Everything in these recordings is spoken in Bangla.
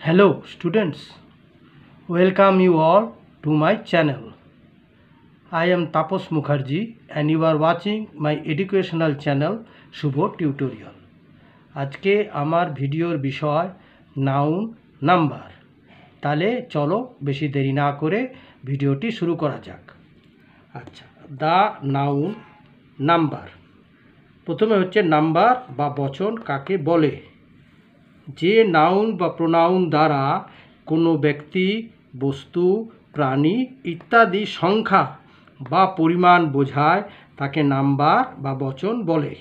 Hello students, welcome you all to my channel. I am Tapos Mukherjee and you are watching my educational channel Shubho Tutorial. আজকে আমার ভিডিওর বিষয় নাউন নাম্বার। তাহলে চলো বেশি দেরি না করে ভিডিওটি শুরু করা যাক। আচ্ছা, দ্য নাউন নাম্বার। প্রথমে হচ্ছে নাম্বার বা বচন কাকে বলে। যে নাউন বা প্রোনাউন দ্বারা কোনো ব্যক্তি, বস্তু, প্রাণী ইত্যাদি সংখ্যা বা পরিমাণ বোঝায় তাকে নাম্বার বা বচন বলে।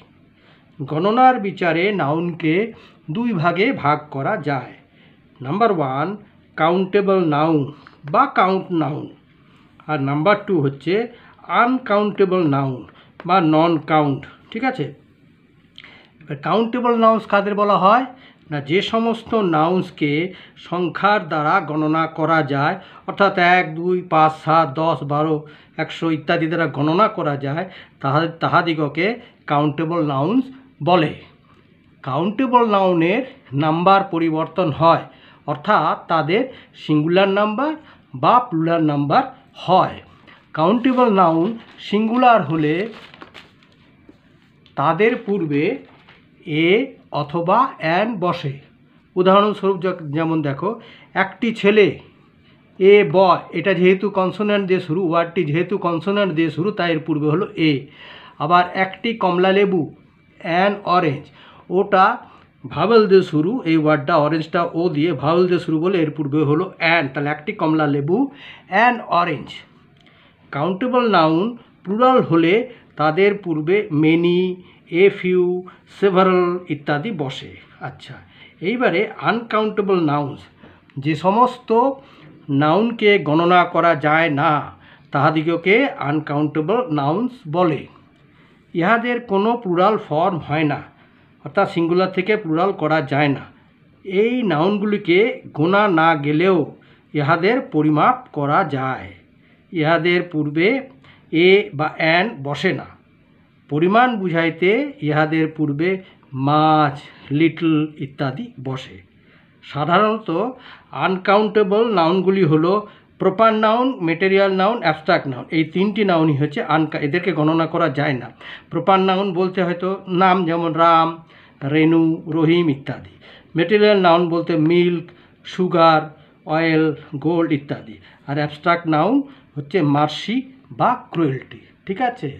গণনার বিচারে নাউনকে দুই ভাগে ভাগ করা যায়। নাম্বার 1 কাউন্টেবল নাউন বা কাউন্ট নাউন, আর নাম্বার 2 হচ্ছে আনকাউন্টেবল নাউন বা নন কাউন্ট। ঠিক আছে, এবার কাউন্টেবল নাউন্স কাদের বলা হয় না, যে সমস্ত নাউন্সকে সংখ্যার দ্বারা গণনা করা যায়, অর্থাৎ 1, 2, 5, 7, 10, 12, 100 ইত্যাদি দ্বারা গণনা করা যায়, তাহাদিগকে কাউন্টেবল নাউন্স বলে। কাউন্টেবল নাউনের নাম্বার পরিবর্তন হয়, অর্থাৎ তাদের সিঙ্গুলার নাম্বার বা প্লুরাল নাম্বার হয়। কাউন্টেবল নাউন সিঙ্গুলার হলে তাদের পূর্বে এ অথবা অ্যান বসে। উদাহরণস্বরূপ যেমন দেখো, একটি ছেলে, এ বয়, এটা যেহেতু কনসোনেন্ট দিয়ে শুরু, ওয়ার্ডটি যেহেতু কনসোনেন্ট দিয়ে শুরু তাই এর পূর্বে হলো এ। আবার একটি কমলা লেবু, অ্যান অরেঞ্জ, ওটা ভাওয়েল দিয়ে শুরু, এই ওয়ার্ডটা অরেঞ্জটা ও দিয়ে ভাওয়েল দিয়ে শুরু বলে এর পূর্বে হলো অ্যান, তাহলে একটি কমলা লেবু, an orange. Countable noun plural হলে তাদের পূর্বে মেনি, এ ফিউ, সেভারাল ইত্যাদি বসে। আচ্ছা, এইবারে আনকাউন্টেবল নাউন্স, যে সমস্ত নাউনকে গণনা করা যায় না তাহাদিগকে আনকাউন্টেবল নাউন্স বলে। ইহাদের কোনো প্লুরাল ফর্ম হয় না, অর্থাৎ সিঙ্গুলার থেকে প্লুরাল করা যায় না। এই নাউনগুলিকে গোনা না গেলেও ইহাদের পরিমাপ করা যায়। ইহাদের পূর্বে এ বা অ্যান বসে না। পরিমাণ বুঝাইতে ইহাদের পূর্বে মাছ, লিটল ইত্যাদি বসে। সাধারণত আনকাউন্টেবল নাউনগুলি হলো proper noun, material noun, abstract noun. এই তিনটি নাউনই হচ্ছে এদেরকে গণনা করা যায় না। প্রপার নাউন বলতে হয়তো নাম, যেমন রাম, রেনু, রহিম ইত্যাদি। মেটেরিয়াল নাউন বলতে মিল্ক, সুগার, অয়েল, গোল্ড ইত্যাদি। আর অ্যাবস্ট্রাক্ট নাউন হচ্ছে মার্সি বা ক্রুয়েলটি। ঠিক আছে।